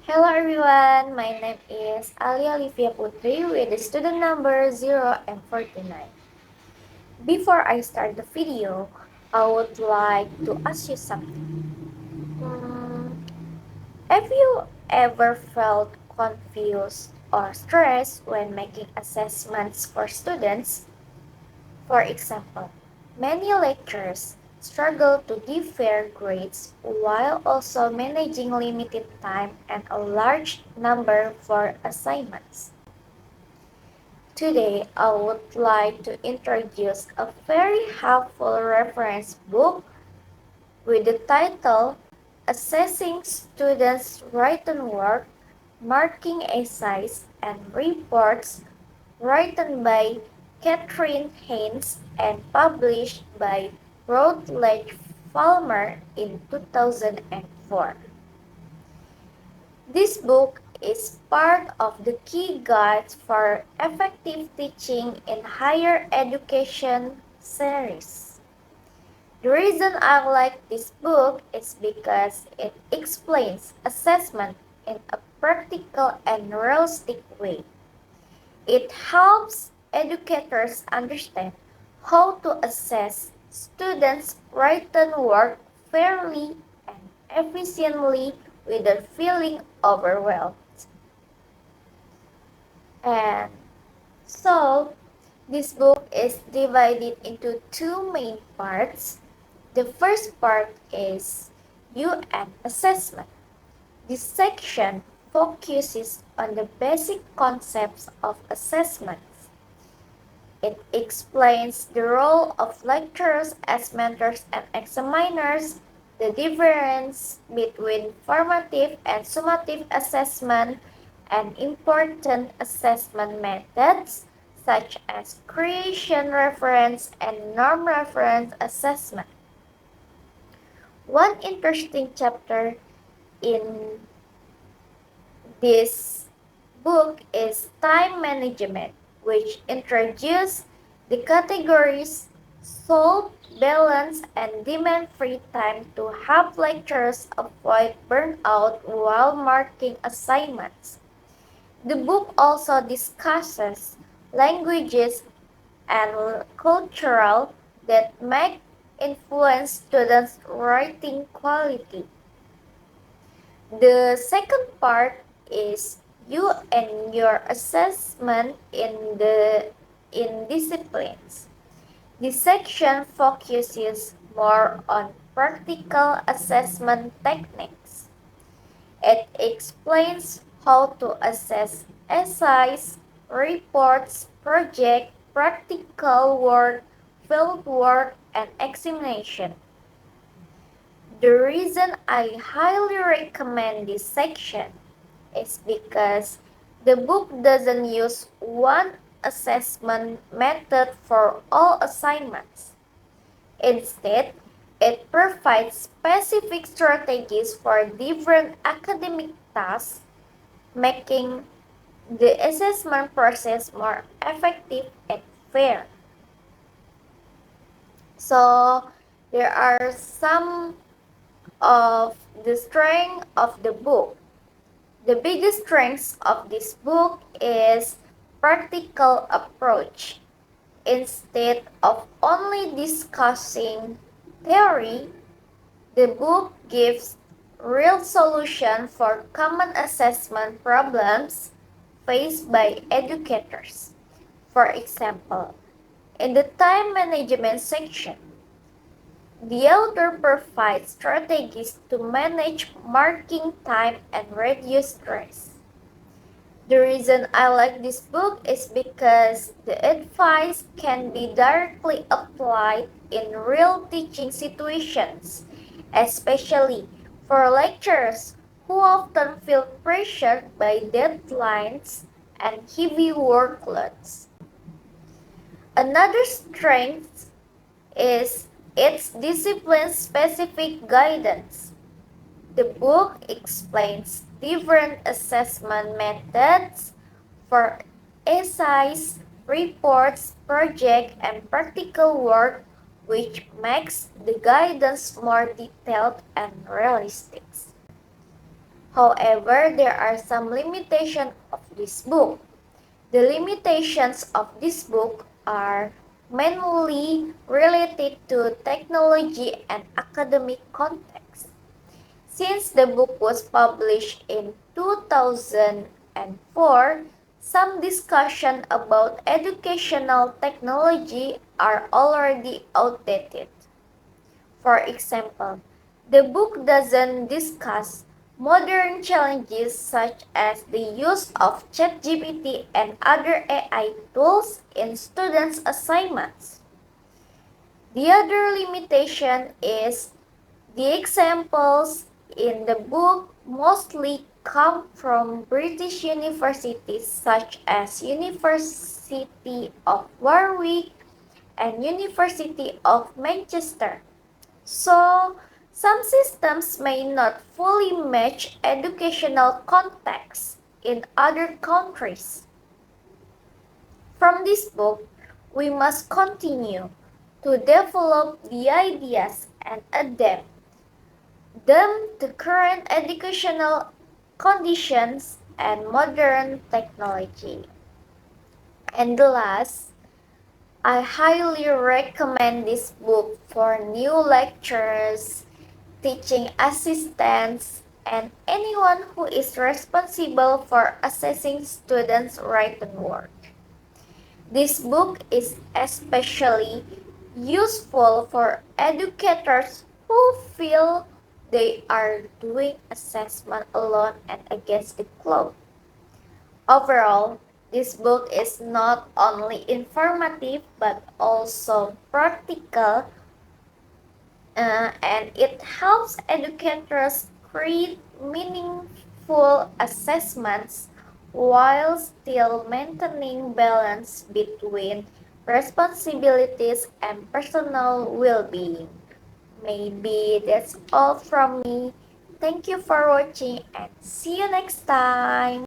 Hello everyone, my name is Ali Olivia Putri with the student number 0 and 49. Before I start the video, I would like to ask you something. Have you ever felt confused or stressed when making assessments for students? For example, many lecturers struggle to give fair grades while also managing limited time and a large number for assignments. Today, I would like to introduce a very helpful reference book with the title Assessing Students' Written Work, Marking Essays and Reports, written by Catherine Haynes and published by Routledge Falmer in 2004. This book is part of the key guides for effective teaching in higher education series. The reason I like this book is because it explains assessment in a practical and realistic way. It helps educators understand how to assess students' written work fairly and efficiently without feeling overwhelmed. And so, this book is divided into two main parts. The first part is UN assessment. This section focuses on the basic concepts of assessments. It explains the role of lecturers as mentors and examiners, the difference between formative and summative assessment, and important assessment methods such as creation reference and norm reference assessment. One interesting chapter in this book is time management, which introduces the categories solve, balance, and demand-free time to help lecturers avoid burnout while marking assignments. The book also discusses languages and cultural that may influence students' writing quality. The second part is you and your assessment in disciplines. This section focuses more on practical assessment techniques. It explains how to assess essays, reports, project, practical work, field work, and examination. The reason I highly recommend this section is because the book doesn't use one assessment method for all assignments. Instead, it provides specific strategies for different academic tasks, making the assessment process more effective and fair. So, there are some of the strength of the book. The biggest strength of this book is practical approach. Instead of only discussing theory, the book gives real solution for common assessment problems faced by educators. For example, in the time management section, the author provides strategies to manage marking time and reduce stress. The reason I like this book is because the advice can be directly applied in real teaching situations, especially for lecturers who often feel pressured by deadlines and heavy workloads. Another strength is its discipline-specific guidance. The book explains different assessment methods for essays, reports, projects, and practical work, which makes the guidance more detailed and realistic. However, there are some limitations of this book. The limitations of this book are mainly related to technology and academic context. Since the book was published in 2004, some discussion about educational technology are already outdated. For example, the book doesn't discuss modern challenges such as the use of ChatGPT and other AI tools in students' assignments. The other limitation is the examples in the book mostly come from British universities such as University of Warwick and University of Manchester. So, some systems may not fully match educational contexts in other countries. From this book, we must continue to develop the ideas and adapt them to current educational conditions and modern technology. And the last, I highly recommend this book for new lecturers, teaching assistants, and anyone who is responsible for assessing students' written work. This book is especially useful for educators who feel they are doing assessment alone and against the clock. Overall, this book is not only informative but also practical, and it helps educators create meaningful assessments while still maintaining balance between responsibilities and personal well-being. Maybe that's all from me. Thank you for watching and see you next time.